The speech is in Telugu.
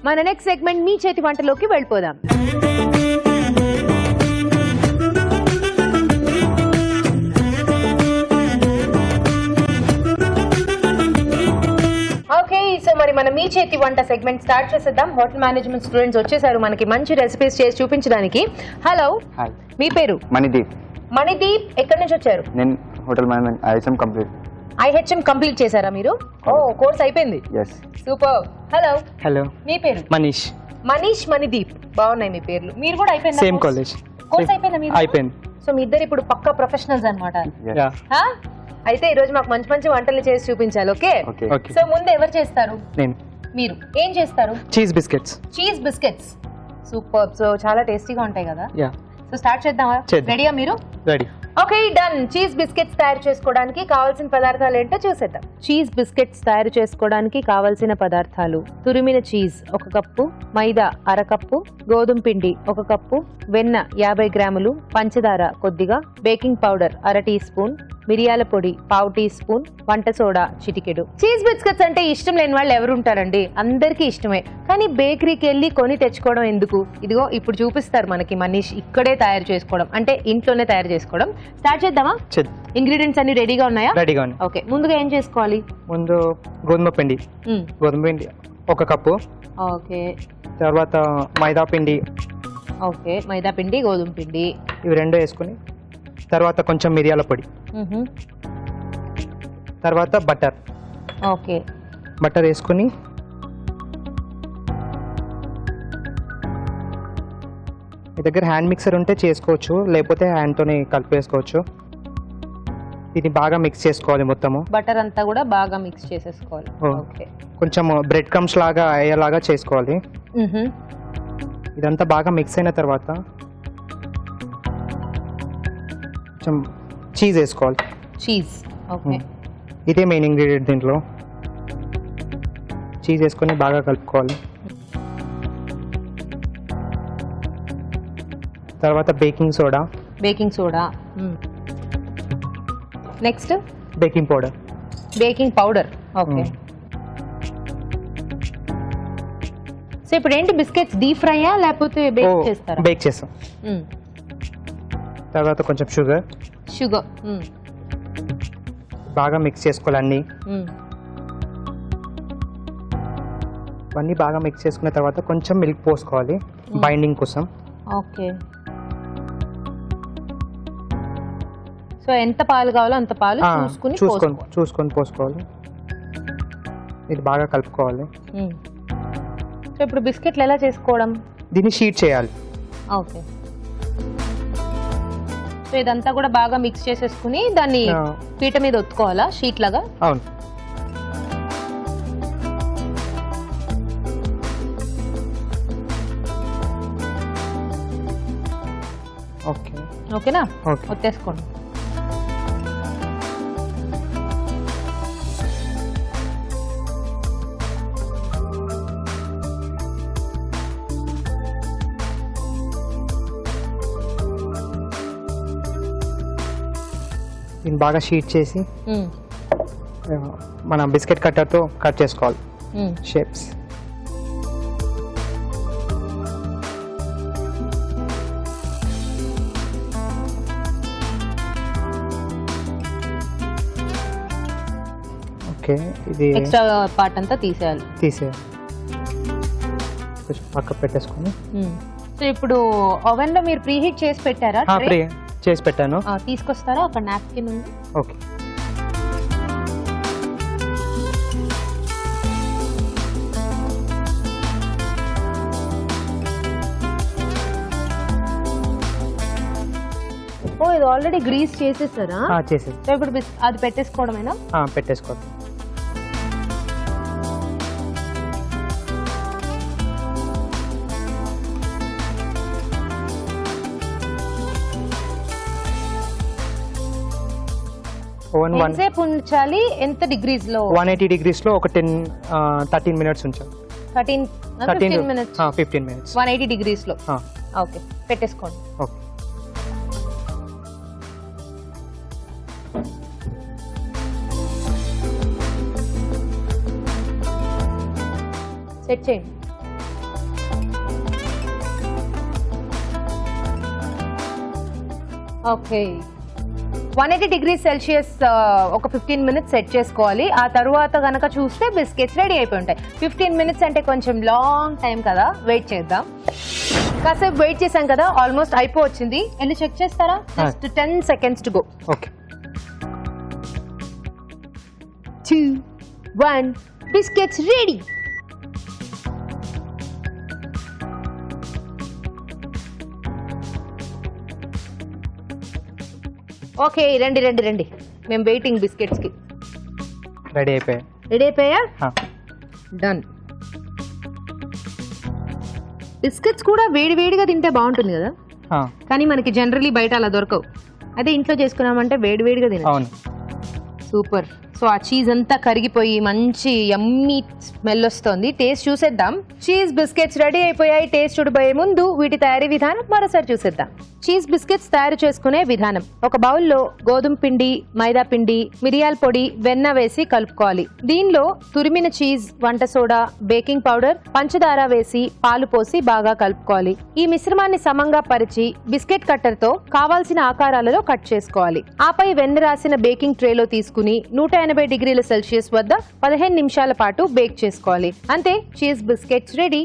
మన నెక్స్ట్ సెగ్మెంట్ మీ చేతి వంటలోకి వెళ్ళిపోదాం. ఓకే, సో మరి మన మీ చేతి వంట సెగ్మెంట్ స్టార్ట్ చేసేద్దాం. హోటల్ మేనేజ్మెంట్ స్టూడెంట్స్ వచ్చేసారు మనకి మంచి రెసిపీస్ చేసి చూపించడానికి. హలో, మీ పేరు? మణిదీప్. మణిదీప్, ఎక్కడి నుంచి వచ్చారు? నేను hotel management IHM complete. IHM complete చేశారా మీరు? ఓ, కోర్స్ అయిపోయింది. yes. సూపర్. హలో. హలో, మీ పేరు? మనీష్. మనీష్, మణిదీప్, బాగున్నాయి మీ పేర్లు. మీరు కూడా అయిపోయిందా? Same college. కోర్స్ అయిపోయిందా మీరు? అయిపోయింది. సో మీ ఇద్దరు ఇప్పుడు పక్కా ప్రొఫెషనల్స్ అన్నమాట. Yes. అయితే ఈ రోజు మాకు మంచి మంచి వంటలు చేసి చూపించాలి. ఓకే. Okay. ఓకే. సో ముందు ఎవరు చేస్తారు? నేను. మీరు ఏం చేస్తారు? Cheese biscuits. Cheese biscuits. Super. So చాలా టేస్టీగా ఉంటాయి కదా. యా. సో స్టార్ట్ చేద్దామా? చేద్దాం. రెడీయా మీరు? Ready. Okay, done. Cheese biscuits తయారు చేసుకోవడానికి కావాల్సిన పదార్థాలు ఏంటో చూసేద్దాం. చీజ్ బిస్కెట్స్ తయారు చేసుకోవడానికి కావాల్సిన పదార్థాలు: తురిమిన చీజ్ 1 కప్పు, మైదా 1/2 కప్పు, గోధుమ పిండి 1 కప్పు, వెన్న 50 గ్రాములు, పంచదార కొద్దిగా, బేకింగ్ పౌడర్ 1/2 టీ స్పూన్, మిరియాల పొడి 1/2 టీ స్పూన్, వంట సోడా చిటికెడు. చీజ్ బిస్కెట్స్ అంటే ఇష్టం లేని వాళ్ళు ఎవరు ఉంటారండి? అందరికీ ఇష్టమే. కానీ బేకరీకి వెళ్ళి కొని తెచ్చుకోవడం ఎందుకు? ఇదిగో ఇప్పుడు చూపిస్తారు మనకి మనీష్ ఇక్కడే తయారు చేసుకోవడం, అంటే ఇంట్లోనే తయారు చేసుకోవడం. స్టార్ట్ చేద్దామా? ఇంగ్రీడియంట్స్ అన్ని రెడీగా ఉన్నాయా? రెడీగా ఉన్నాయి. ఓకే, ముందుగా ఏం చేసుకోవాలి? ముందు గోధుమ పిండి 1 కప్పు. ఓకే. తర్వాత మైదా పిండి. ఓకే, మైదా పిండి, గోధుమ పిండి ఇవి రెండు వేసుకుని, తర్వాత కొంచెం మిరియాల పొడి, తర్వాత బటర్. ఓకే. బటర్ వేసుకుని మీ దగ్గర హ్యాండ్ మిక్సర్ ఉంటే చేసుకోవచ్చు, లేకపోతే హ్యాండ్తోనే కలిపేసుకోవచ్చు. దీన్ని బాగా మిక్స్ చేసుకోవాలి మొత్తము. బటర్ అంతా కూడా బాగా మిక్స్ చేసేసుకోవాలి. ఓకే. కొంచెం బ్రెడ్ క్రమ్స్ లాగా అయ్యేలాగా చేసుకోవాలి. ఇదంతా బాగా మిక్స్ అయిన తర్వాత కొంచెం చీజ్ వేసుకోవాలి. చీజ్. ఓకే. ఇదే మెయిన్ ఇంగ్రీడియంట్ దీంట్లో. చీజ్ వేసుకొని బాగా కలుపుకోవాలి. తర్వాత baking soda. Baking soda. Next baking powder. Baking powder. Okay. So ఇప్పుడు ఏంటి, బిస్కెట్స్ డీప్ ఫ్రైయా లేకపోతే బేక్ చేస్తారా? బేక్ చేస్తాం. తర్వాత కొంచెం షుగర్. షుగర్. బాగా మిక్స్ చేసుకోవాలి అన్నీ. అన్నీ బాగా మిక్స్ చేసుకున్న తర్వాత కొంచెం మిల్క్ పోసుకోవాలి బైండింగ్ కోసం. ఓకే. సో ఎంత పాలు కావాలో అంత పాలు చూసుకొని పోసుకోవాలి. ఇది బాగా కలుపుకోవాలి. సో ఇప్పుడు బిస్కెట్లు ఎలా చేసుకోవడం? దీన్ని షీట్ చేయాలి. ఓకే. సో ఇదంతా కూడా బాగా మిక్స్ చేసేసుకుని దాన్ని పీట మీద ఒత్తుకోవాలా షీట్ లాగా? అవును. ఓకే. ఓకేనా? ఓకే. ఒత్తేసుకోండి. దీన్ని బాగా షీట్ చేసి మన బిస్కెట్ కట్టర్తో కట్ చేసుకోవాలి షేప్స్. ఓకే. ఇది ఎక్స్ట్రా పార్ట్ అంతా తీసేయాలి. కొంచెం పక్క పెట్టేసుకొని. సో ఇప్పుడు ఓవెన్ లో మీరు ప్రీహీట్ చేసి పెట్టారా? చేసి పెట్టాను. తీసుకొస్తారా? ఒక నాప్కిన్ ఉంది. ఓకే. ఓ, ఇది ఆల్రెడీ గ్రీస్ చేసేసారా? చేసేది. సో ఇప్పుడు అది పెట్టేసుకోవడమేనా? పెట్టేసుకోవాలి. ఎంతసేపు ఉంచాలి? ఎంత డిగ్రీస్ లో? 180 degrees లో ఒక 13 minutes ఉంచాలి. 15 minutes. 15 minutes 180 degrees లో. ఓకే, పెట్టేసుకోండి. ఓకే. సెట్ చేయండి. ఓకే 180 degrees Celsius ఒక 15 minutes సెట్ చేసుకోవాలి. ఆ తర్వాత గనక చూస్తే బిస్కెట్స్ రెడీ అయిపోయి ఉంటాయి. 15 minutes అంటే కొంచెం లాంగ్ టైం కదా, వెయిట్ చేద్దాం. కాసేపు వెయిట్ చేసాం కదా, ఆల్మోస్ట్ అయిపోవచ్చింది. వెళ్ళి చెక్ చేస్తారా? Just 10 seconds to go. Okay 2 1 biscuits ready. Okay రండి రండి రండి, మేము వెయిటింగ్ బిస్కెట్స్ కి. రెడీ అయిపోయాయి. రెడీ అయిపోయా? డన్. బిస్కెట్స్ కూడా వేడి వేడిగా తింటే బాగుంటుంది కదా, కానీ మనకి జనరలీ బయట అలా దొరకవు. అదే ఇంట్లో చేసుకున్నామంటే వేడి వేడిగా తిన. అవును, సూపర్. సో ఆ చీజ్ అంతా కరిగిపోయి మంచి యమ్మీ స్మెల్ వస్తుంది. టేస్ట్ చూసేద్దాం. చీజ్ బిస్కెట్స్ రెడీ అయిపోయాయి. టేస్ట్ చూడబోయే ముందు వీటి తయారీ విధానం మరోసారి చూసేద్దాం. చీజ్ బిస్కెట్స్ తయారు చేసుకునే విధానం: ఒక బౌల్లో గోధుమ పిండి, మైదా పిండి, మిరియాల పొడి, వెన్న వేసి కలుపుకోవాలి. దీనిలో తురిమిన చీజ్, వంట సోడా, బేకింగ్ పౌడర్, పంచదార వేసి పాలు పోసి బాగా కలుపుకోవాలి. ఈ మిశ్రమాన్ని సమంగా పరిచి బిస్కెట్ కట్టర్ తో కావాల్సిన ఆకారాలలో కట్ చేసుకోవాలి. ఆపై వెన్న రాసిన బేకింగ్ ట్రేలో తీసుకుని 180 degrees Celsius వద్ద 15 నిమిషాల పాటు బేక్ చేసుకోవాలి. అంతే, చీజ్ బిస్కెట్స్ రెడీ.